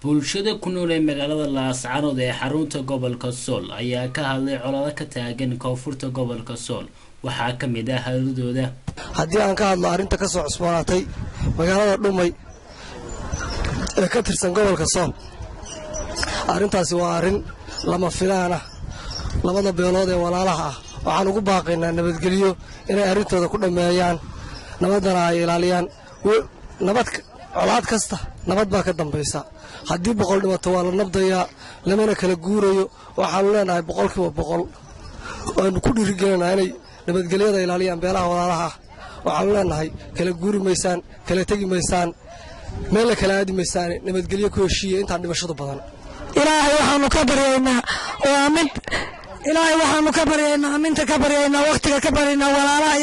bulshada ku nool ee magaalada Laascaanood ee xarunta gobolka Sool ayaa ka hadlay colaado ka taagan koonfurta gobolka Sool waxaa ka mid ah hadalladooda haddii aan ka hadlo arrinta ka soo cusboonaatay magaalada Dhumay ee ka tirsan gobolka Sool arrintaasi waa arrin lama filaan ah labada beelood ee walaalaha ah waxaan ugu baaqaynaa nabadgelyo inay arrintooda ku dhameeyaan nabadana ay ilaaliyaan colaad kasta nabad baa ka dambaysa haddii boqol dhimato waa la nabdayaa lamana kala guurayo waxaanu leenahay boqolkiiba boqol waanu ku dhiirigelinaynaa inay nabadgelyada ilaaliyaan beelaha walaalaha ah waxaanu leenahay kala guuri maysaan kala tegi maysaan meel la kala aadi maysaan nabadgelyo ku heshiiya intaan dhimashadu badan ilaahay waxaanu ka baryaynaa aminta ka baryaynaa waqtiga ka baryaynaa walaalaha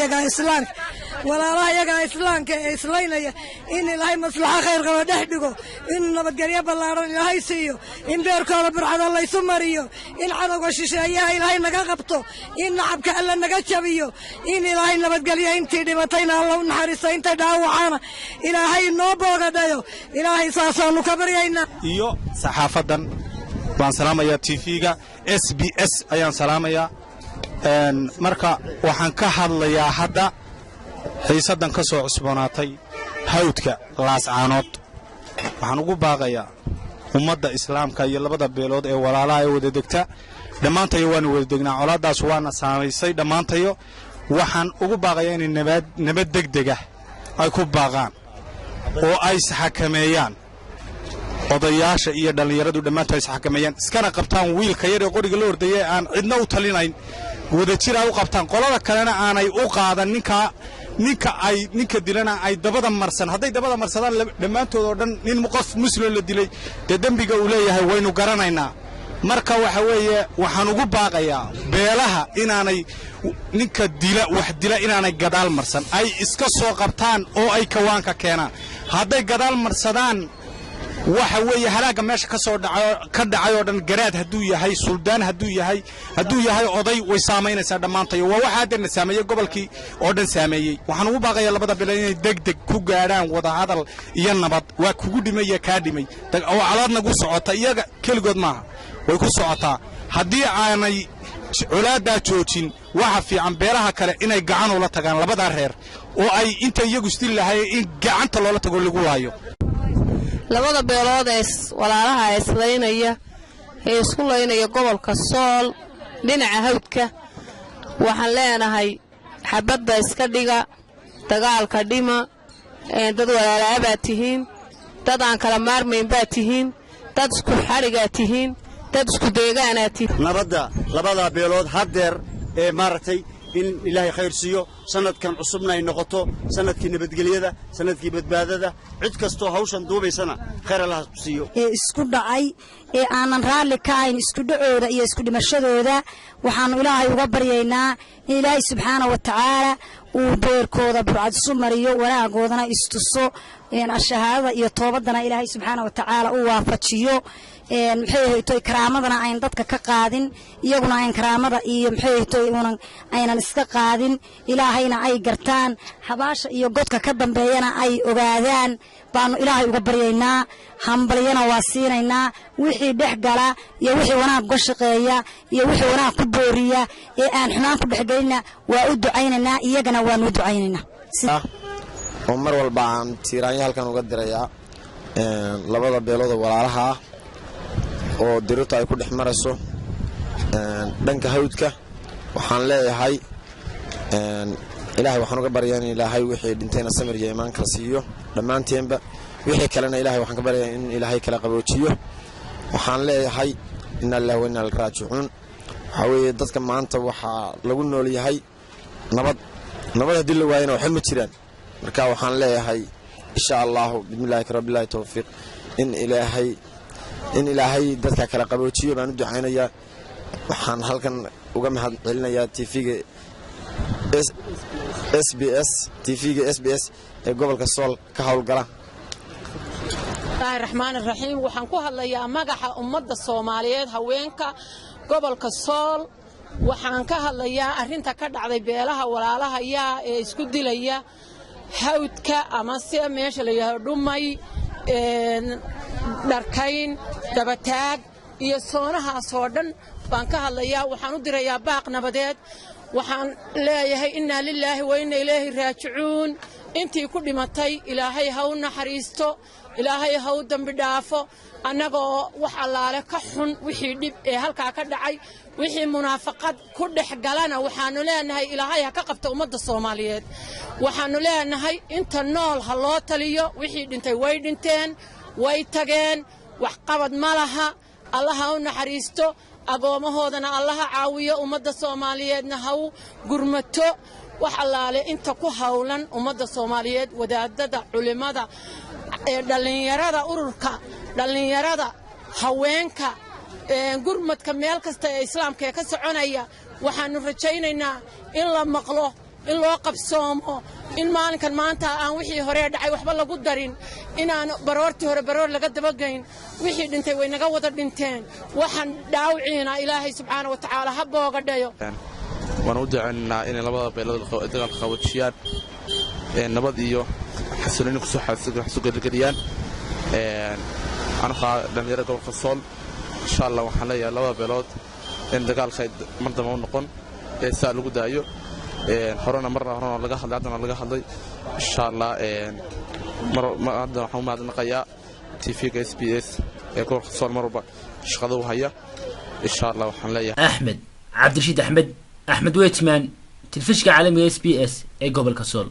iyaga islaamka ee islaynaya in ilaahay maslaxa khayr qaba dhex dhigo in nabadgelyo ballaaran ilaahay siiyo in beerkooda burcada laysu mariyo in cadowga shisheeyaha ilaahay naga qabto in nacabka alla naga jabiyo in ilaahay nabadgelyo intii dhimatayna alla u naxariisto intay dhaawacana ilaahay noo boogadhayo ilaahay saasaanu ka baryaynaa iyo saxaafadan waan salaamayaa TV-ga SBS ayaan salaamayaa marka waxaan ka hadlayaa hadda xiisadan ka soo cusboonaatay hawdka Laascaanood waxaan ugu baaqayaa ummadda islaamka iyo labada beelood ee walaalaha ay wada degta dhamaantayo waan wada degnaa colaadaas waana saameysay dhamaantayo waxaan ugu baaqayaa in nabad degdeg ah ay ku baaqaan oo ay saxakameeyaan odayaasha iyo dhalinyaradu dhamaantood saxakameeyaan iskana qabtaan wiilka yar ee qoriga la ordayay aan cidna u talinayn wada jir ay u qabtaan qolada kalena aanay u qaadan ninka dilana ay dabada marsan hadday dabada marsadaan dhamaantood oo dhan nin qof muslim la dilay dambiga uu leeyahay waynu garanaynaa marka waxa weeye waxaan ugu baaqayaa beelaha inaanay ninka wax dila inaanay gadaal marsan ay iska soo qabtaan oo ay kawaanka keenaan hadday gadaal marsadaan waxa weeye halaaga meesha ka dhacay oo dhan garaad hadduu yahay suldaan hadduu yahay oday way saamaynaysaa dhammaantayo waa waxa hadda saameeyay gobolkii oo dhan saameeyay waxaan ugu baaqayaa labada beelood inay degdeg ku gaaraan wada hadal iyo nabad waa kugu dhimay iyo kaa dhimay oo calaad nagu socota iyaga keligood maaha way ku socotaa haddii aanay colaaddaa joojin waxa fiican beelaha kale inay gacan ula tagaan labada reer oo ay inta iyagu isdil lahaayeen in gacanta loola tago lagu waayo labada beelood ee walaalaha islaynaya ee isku laynaya gobolka Sool dhinaca hawdka waxaan leenahay xabadda iska dhiga dagaalka dhima dad walaalaha baa tihiin dad aan kala maarmayn baa tihiin dad isku xariga tihiin dad isku deegaana tihiin nabadda labada beelood hadeer ee maartay in ilaahay khayr siiyo sanadkan cusubna ay noqoto sanadkii nabadgelyada sanadkii badbaadada cid kasto hawshan duubaysana khayr Allah siiyo isku dhacay ee aanan raali ka ahayn isku dhacooda iyo isku dhimashadooda waxaan ilaahay uga baryaynaa in ilaahay subxaanahu wa ta'aala uu beerkooda burcad sumariyo wanaagoodana istuso shahaadada iyo toobadana ilaahay subxaanahu wa ta'aala uu waafajiyo maxay karaamadana ay dadka ka qaadin iyaguna ay karaamada iyo aynan iska qaadin ilaahayna ay gartaan habaasha iyo godka ka dambeeyana ay ogaadaan baanu ilaahay uga baryaynaa hambaliyana waa siinaynaa wixii dhex gala iyo wixii wanaag uga shaqeeya iyo wixii wanaag ku booriya ee aan xumaan ku dhexgelina waa u ducaynaynaa iyagana waanu ducaynaynaa oo mar walba aan tiiraanya halkan uga dirayaa labada beelood walaalaha ah oo dirirta ay ku dhex marayso dhanka hawdka waxaan leeyahay ilaahay waxaan uga baryaa in ilaahay wixii dhintayna samir iyo iimaan kala siiyo dhammaanteenba wixii kalena ilaahay waxaan ka baryaa in ilaahay kala qaboojiyo waxaan leeyahay inna lillahi wa inna ilaihi raaji'uun waxa weeye dadka maanta waxaa lagu nool yahay nabad haddii la waayana waxba ma jiraan marka waxaan leeyahay insha Allah bismillaahi rabbillahi tawfiiq in ilaahay dadka kala qaboojiyo baan u ducaynayaa waxaan halkan uga mahad celinayaa TV-ga SBS ee gobolka Sool ka hawlgala Bismillahir Rahiim waxaan ku hadlayaa magaca ummadda Soomaaliyeed haweenka gobolka Sool waxaan ka hadlayaa arrinta ka dhacday beelaha walaalaha ee isku dilaya hawdka ama si meesha la yiraahdo Dhumay dharkayn dabataag iyo soonahaasoo dhan baan ka hadlayaa waxaan u dirayaa baaq nabadeed waxaan leeyahay innaa lilaahi wa inna ilayhi raajicuun intii ku dhimatay ilaahay ha u naxariisto ilaahay ha u dambi dhaafo annagoo wax allaale ka xun wixii dhib ee halkaa ka dhacay wixii munaafaqad ku dhex galana waxaannu leenahay ilaahay ha ka qabta ummadda soomaaliyeed waxaannu leenahay inta nool ha loo taliyo wixii dhintay way dhinteen way tageen wax qabad ma laha allah ha u naxariisto agoomahoodana allaha caawiyo ummadda soomaaliyeedna ha u gurmato wax allaale inta ku hawlan ummadda soomaaliyeed wadaadada culimmada ee dhallinyarada ururka dhallinyarada haweenka gurmadka meel kasta ee islaamka ee ka soconaya waxaannu rajaynaynaa in la maqlo in loo qabsoomo in maalinkan maanta aan wixii hore dhacay waxba lagu darin inaan baroortii hore baroor laga dabagayn wixii dhintay way naga wada dhinteen waxaan dhaawiciina ilaahay subxaana wa tacaala ha boogadhayo waan u ducaynaynaa inay labada beelood dagaalka qaboojiyaan nabad iyo xasilooni kusoo gelgeliyaan anaha dhallinyarada gobolka sool insha allah waxaan leeyahay labada beelood in dagaalka mar damba u noqon ee saa lagu daayo horena laga hadlay haddana laga hadlay insha allah hadda waxaan u mahadnaqayaa tvga SBS ee gobolka sool mar walba shaqada u haya insha allah waxaan leeyahay axmed cabdirashiid axmed weytman telefishinka caalamiga SBS ee gobolka sool